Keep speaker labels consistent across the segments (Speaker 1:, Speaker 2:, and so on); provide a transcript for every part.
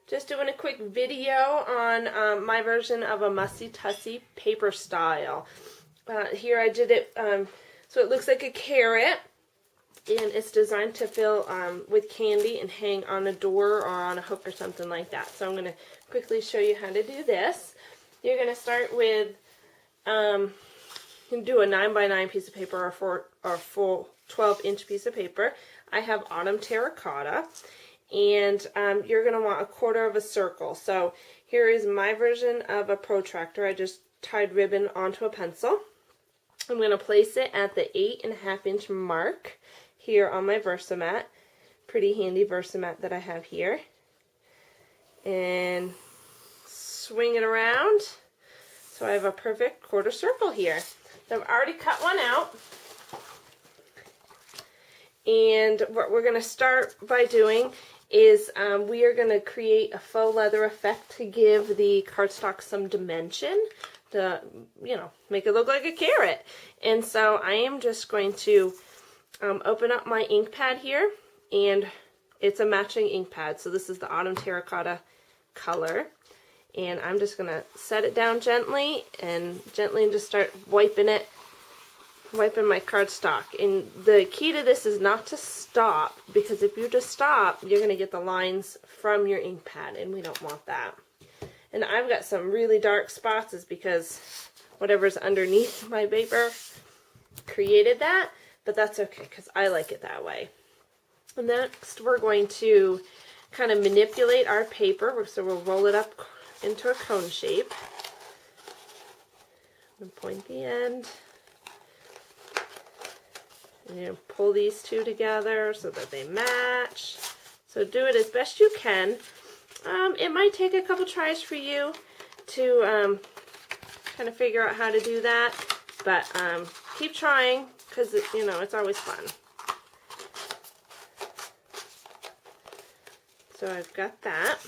Speaker 1: Just doing a quick video on my version of a Mussie Tussie paper style. Here I did it so it looks like a carrot, and it's designed to fill with candy and hang on a door or on a hook or something like that. So I'm going to quickly show you how to do this. You're going to start with, you can do a 9x9 piece of paper or a full 12-inch piece of paper. I have autumn terracotta. And you're going to want a quarter of a circle. So here is my version of a protractor. I just tied ribbon onto a pencil. I'm going to place it at the 8.5-inch mark here on my Versamat. Pretty handy Versamat that I have here. And swing it around. So I have a perfect quarter circle here. So I've already cut one out. And what we're going to start by doing is we are going to create a faux leather effect to give the cardstock some dimension, to, you know, make it look like a carrot. And so I am just going to open up my ink pad here, and it's a matching ink pad. So this is the autumn terracotta color. And I'm just going to set it down gently and just start wiping my cardstock. And the key to this is not to stop, because if you just stop, you're going to get the lines from your ink pad, and we don't want that. And I've got some really dark spots is because whatever's underneath my paper created that, but that's okay because I like it that way. And next we're going to kind of manipulate our paper, so we'll roll it up into a cone shape and point the end. And you pull these two together so that they match. So do it as best you can. It might take a couple tries for you to kind of figure out how to do that, but keep trying because you know it's always fun. So I've got that.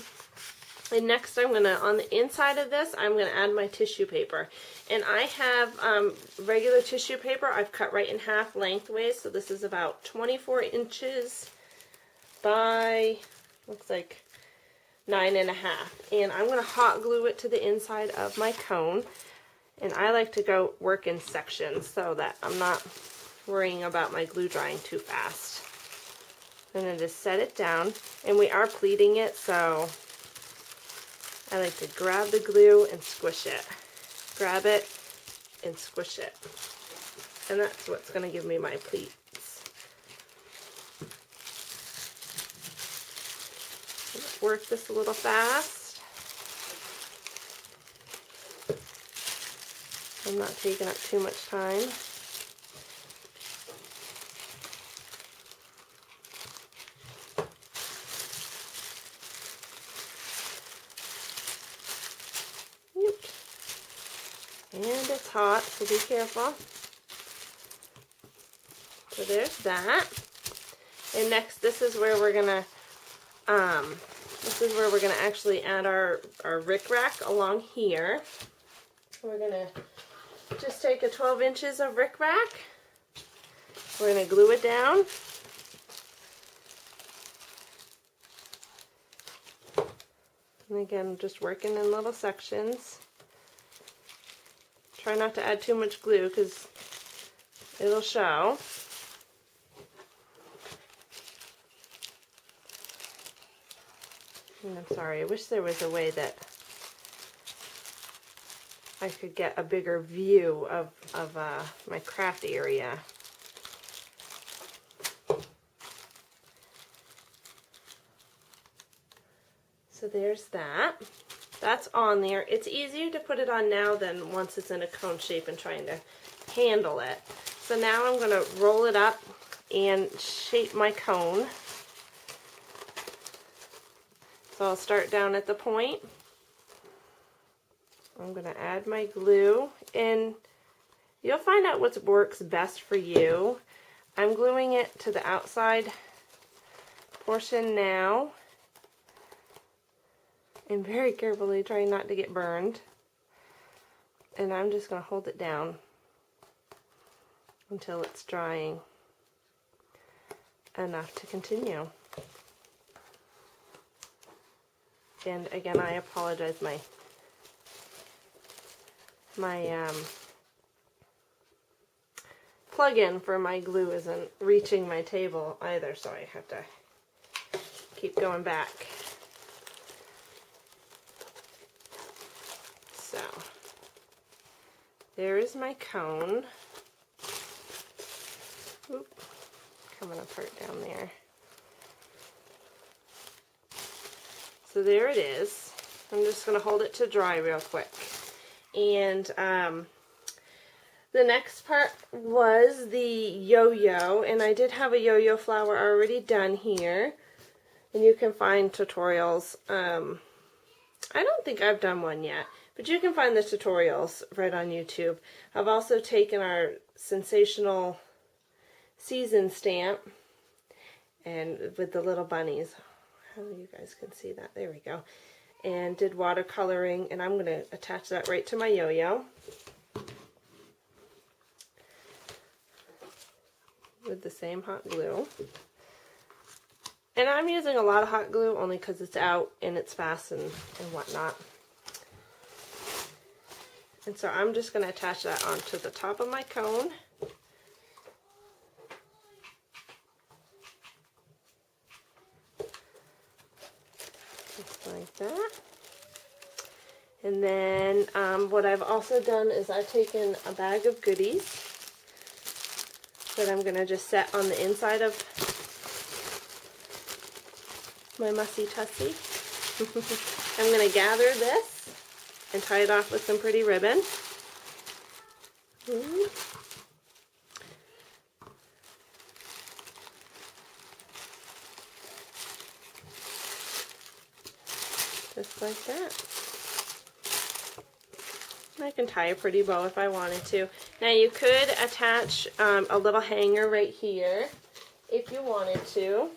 Speaker 1: And next I'm going to, on the inside of this, I'm going to add my tissue paper. And I have regular tissue paper I've cut right in half lengthways. So this is about 24 inches by, looks like 9.5. And I'm going to hot glue it to the inside of my cone. And I like to go work in sections so that I'm not worrying about my glue drying too fast. I'm going to just set it down. And we are pleating it, so I like to grab the glue and squish it. Grab it and squish it. And that's what's going to give me my pleats. Work this a little fast. I'm not taking up too much time. And it's hot, so be careful. So there's that. And next, this is where we're gonna actually add our rickrack along here. We're gonna just take a 12 inches of rickrack. We're gonna glue it down. And again, just working in little sections. Try not to add too much glue because it'll show. And I'm sorry, I wish there was a way that I could get a bigger view of my craft area. So there's that. That's on there. It's easier to put it on now than once it's in a cone shape and trying to handle it. So now I'm going to roll it up and shape my cone. So I'll start down at the point. I'm going to add my glue, and you'll find out what works best for you. I'm gluing it to the outside portion now. And very carefully trying not to get burned. And I'm just going to hold it down until it's drying enough to continue. And again, I apologize, my plug-in for my glue isn't reaching my table either, so I have to keep going back. So there is my cone. Oop, coming apart down there. So there it is. I'm just going to hold it to dry real quick. And the next part was the yo-yo, and I did have a yo-yo flower already done here. And you can find tutorials. I don't think I've done one yet, but you can find the tutorials right on YouTube. I've also taken our sensational season stamp and with the little bunnies. How you guys can see that. There we go. And did watercoloring, and I'm going to attach that right to my yo-yo with the same hot glue. And I'm using a lot of hot glue only because it's out and it's fast and whatnot. And so I'm just going to attach that onto the top of my cone. Just like that. And then what I've also done is I've taken a bag of goodies that I'm going to just set on the inside of my Mussie Tussie. I'm going to gather this and tie it off with some pretty ribbon. Just like that. I can tie a pretty bow if I wanted to. Now you could attach a little hanger right here if you wanted to.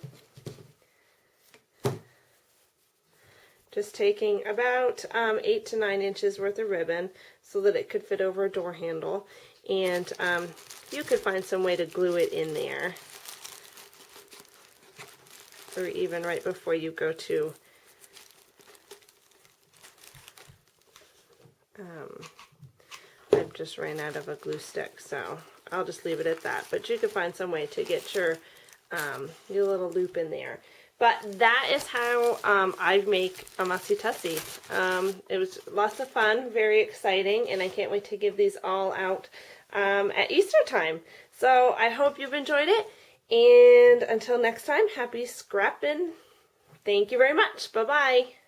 Speaker 1: Just taking about 8 to 9 inches worth of ribbon so that it could fit over a door handle. And you could find some way to glue it in there. Or even right before you go to I've just ran out of a glue stick, so I'll just leave it at that. But you can find some way to get your little loop in there. But that is how I make a Mussie Tussie. It was lots of fun, very exciting, and I can't wait to give these all out at Easter time. So I hope you've enjoyed it, and until next time, happy scrapping. Thank you very much. Bye-bye.